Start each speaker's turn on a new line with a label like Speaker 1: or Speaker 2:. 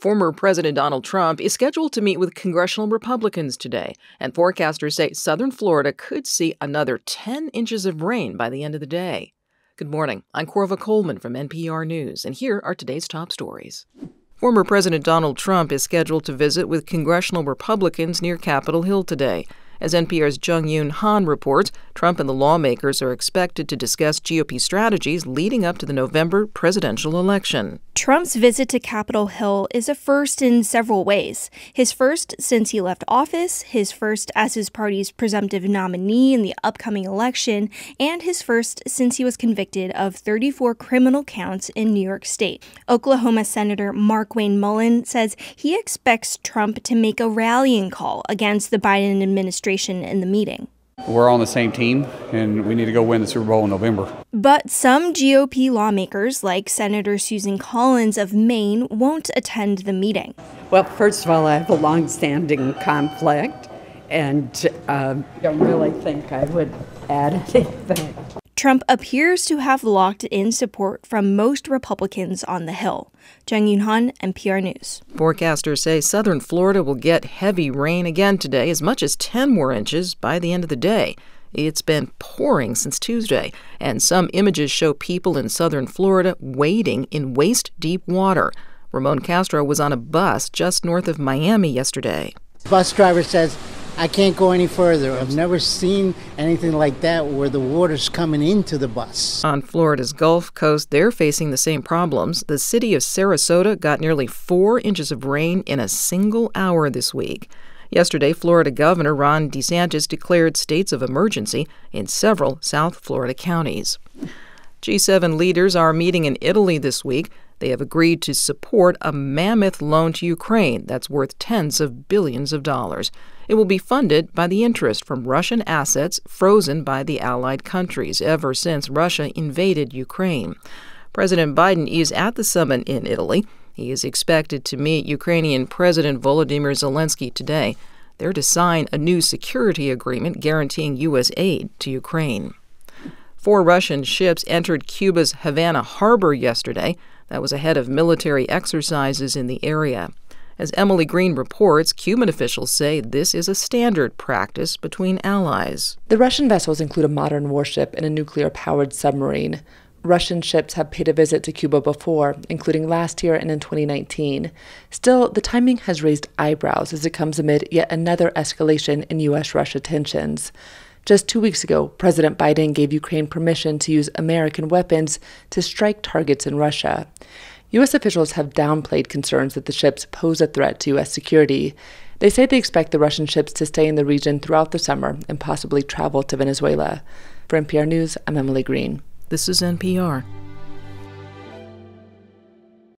Speaker 1: Former President Donald Trump is scheduled to meet with congressional Republicans today, and forecasters say southern Florida could see another 10 inches of rain by the end of the day. Good morning. I'm Corva Coleman from NPR News, and here are today's top stories. Former President Donald Trump is scheduled to visit with congressional Republicans near Capitol Hill today. As NPR's Jung-Yoon Han reports, Trump and the lawmakers are expected to discuss GOP strategies leading up to the November presidential election.
Speaker 2: Trump's visit to Capitol Hill is a first in several ways. His first since he left office, his first as his party's presumptive nominee in the upcoming election, and his first since he was convicted of 34 criminal counts in New York State. Oklahoma Senator Markwayne Mullin says he expects Trump to make a rallying call against the Biden administration in the meeting.
Speaker 3: We're on the same team, and we need to go win the Super Bowl in November.
Speaker 2: But some GOP lawmakers, like Senator Susan Collins of Maine, won't attend the meeting.
Speaker 4: Well, first of all, I have a long-standing conflict, and don't really think I would add anything.
Speaker 2: Trump appears to have locked in support from most Republicans on the Hill. Jung-Yoon Han, NPR News.
Speaker 1: Forecasters say southern Florida will get heavy rain again today, as much as 10 more inches by the end of the day. It's been pouring since Tuesday, and some images show people in southern Florida wading in waist-deep water. Ramon Castro was on a bus just north of Miami yesterday.
Speaker 5: The bus driver says, I can't go any further. I've never seen anything like that where the water's coming into the bus.
Speaker 1: On Florida's Gulf Coast, they're facing the same problems. The city of Sarasota got nearly 4 inches of rain in a single hour this week. Yesterday, Florida Governor Ron DeSantis declared states of emergency in several South Florida counties. G7 leaders are meeting in Italy this week. They have agreed to support a mammoth loan to Ukraine that's worth tens of billions of dollars. It will be funded by the interest from Russian assets frozen by the allied countries ever since Russia invaded Ukraine. President Biden is at the summit in Italy. He is expected to meet Ukrainian President Volodymyr Zelensky today. They're to sign a new security agreement guaranteeing U.S. aid to Ukraine. 4 Russian ships entered Cuba's Havana harbor yesterday. That was ahead of military exercises in the area. As Emily Green reports, Cuban officials say this is a standard practice between allies.
Speaker 6: The Russian vessels include a modern warship and a nuclear-powered submarine. Russian ships have paid a visit to Cuba before, including last year and in 2019. Still, the timing has raised eyebrows as it comes amid yet another escalation in U.S.-Russia tensions. Just 2 weeks ago, President Biden gave Ukraine permission to use American weapons to strike targets in Russia. U.S. officials have downplayed concerns that the ships pose a threat to U.S. security. They say they expect the Russian ships to stay in the region throughout the summer and possibly travel to Venezuela. For NPR News, I'm Emily Green.
Speaker 1: This is NPR.